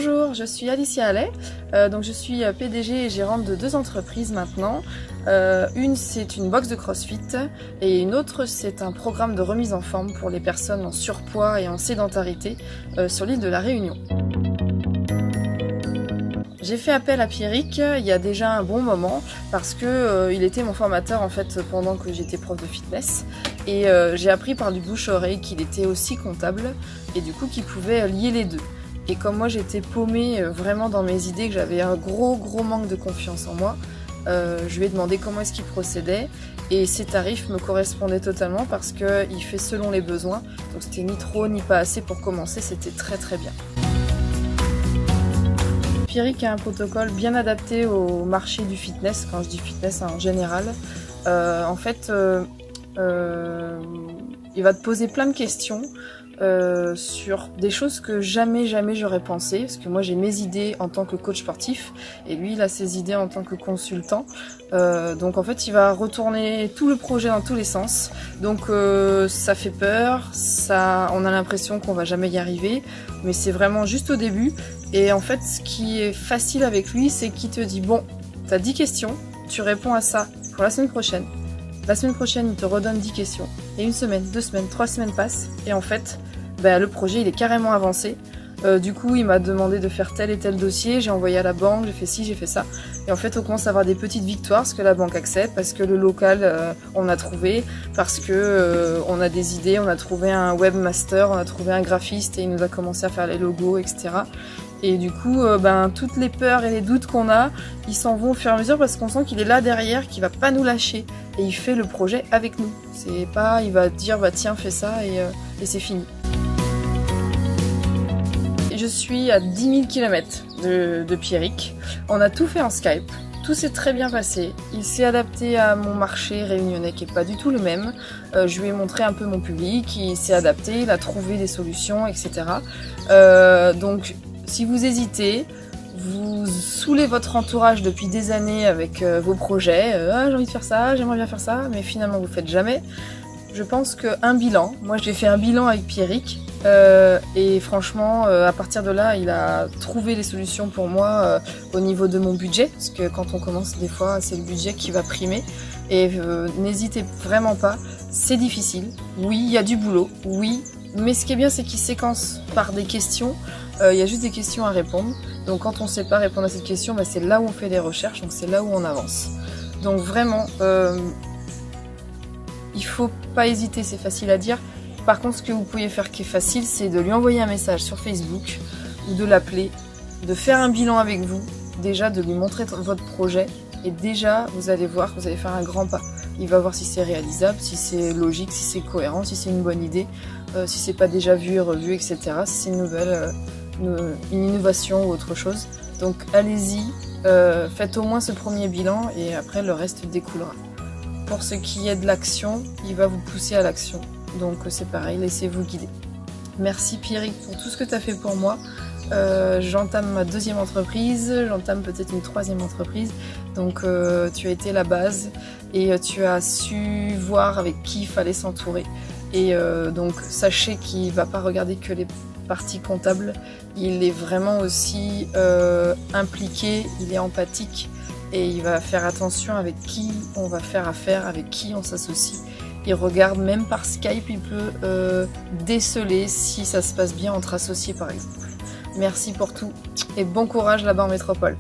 Bonjour, je suis Alicia Allais, donc je suis PDG et gérante de 2 entreprises maintenant. Une c'est une box de CrossFit et une autre c'est un programme de remise en forme pour les personnes en surpoids et en sédentarité sur l'île de la Réunion. J'ai fait appel à Pierrick il y a déjà un bon moment parce que il était mon formateur en fait pendant que j'étais prof de fitness et j'ai appris par du bouche-oreille qu'il était aussi comptable et du coup qu'il pouvait lier les deux. Et comme moi j'étais paumée vraiment dans mes idées, que j'avais un gros manque de confiance en moi, je lui ai demandé comment est-ce qu'il procédait et ses tarifs me correspondaient totalement parce qu'il fait selon les besoins, donc c'était ni trop ni pas assez pour commencer, c'était très bien. Pierrick a un protocole bien adapté au marché du fitness, quand je dis fitness en général. En fait, il va te poser plein de questions sur des choses que jamais j'aurais pensé, parce que moi j'ai mes idées en tant que coach sportif et lui il a ses idées en tant que consultant. Donc en fait il va retourner tout le projet dans tous les sens, donc ça fait peur, on a l'impression qu'on va jamais y arriver, mais c'est vraiment juste au début. Et en fait ce qui est facile avec lui, c'est qu'il te dit bon, t'as 10 questions, tu réponds à ça pour la semaine prochaine. La semaine prochaine, il te redonne 10 questions. Et 1 semaine, 2 semaines, 3 semaines passent. Et en fait, le projet, il est carrément avancé. Du coup, il m'a demandé de faire tel et tel dossier. J'ai envoyé à la banque, j'ai fait ci, j'ai fait ça. Et en fait, on commence à avoir des petites victoires parce que la banque accepte, parce que le local, on a trouvé, parce que on a des idées, on a trouvé un webmaster, on a trouvé un graphiste et il nous a commencé à faire les logos, etc. Et du coup, toutes les peurs et les doutes qu'on a, ils s'en vont au fur et à mesure parce qu'on sent qu'il est là derrière, qu'il va pas nous lâcher. Et il fait le projet avec nous. C'est pas, il va dire, tiens, fais ça et c'est fini. Et je suis à 10 000 km de Pierrick. On a tout fait en Skype. Tout s'est très bien passé. Il s'est adapté à mon marché réunionnais qui est pas du tout le même. Je lui ai montré un peu mon public, il s'est adapté, il a trouvé des solutions, etc. Donc, si vous hésitez, vous saoulez votre entourage depuis des années avec vos projets, j'ai envie de faire ça, j'aimerais bien faire ça, mais finalement vous faites jamais. Je pense qu'un bilan, moi j'ai fait un bilan avec Pierrick, et franchement à partir de là il a trouvé les solutions pour moi au niveau de mon budget, parce que quand on commence des fois c'est le budget qui va primer, et n'hésitez vraiment pas, c'est difficile, oui il y a du boulot, oui, mais ce qui est bien c'est qu'il séquence par des questions. Il y a juste des questions à répondre, donc quand on ne sait pas répondre à cette question, c'est là où on fait des recherches, donc c'est là où on avance. Donc vraiment, il faut pas hésiter, c'est facile à dire. Par contre, ce que vous pouvez faire qui est facile, c'est de lui envoyer un message sur Facebook, ou de l'appeler, de faire un bilan avec vous, déjà de lui montrer votre projet, et déjà vous allez voir que vous allez faire un grand pas. Il va voir si c'est réalisable, si c'est logique, si c'est cohérent, si c'est une bonne idée, si c'est pas déjà vu et revu, etc. Si c'est une nouvelle... une innovation ou autre chose. Donc allez-y, faites au moins ce premier bilan et après le reste découlera. Pour ce qui est de l'action, il va vous pousser à l'action. Donc c'est pareil, laissez-vous guider. Merci Pierrick pour tout ce que tu as fait pour moi. J'entame ma 2e entreprise, j'entame peut-être une 3e entreprise. Donc tu as été la base et tu as su voir avec qui il fallait s'entourer. Et donc sachez qu'il ne va pas regarder que les partie comptable, il est vraiment aussi impliqué, il est empathique et il va faire attention avec qui on va faire affaire, avec qui on s'associe. Il regarde même par Skype, il peut déceler si ça se passe bien entre associés par exemple. Merci pour tout et bon courage là-bas en métropole.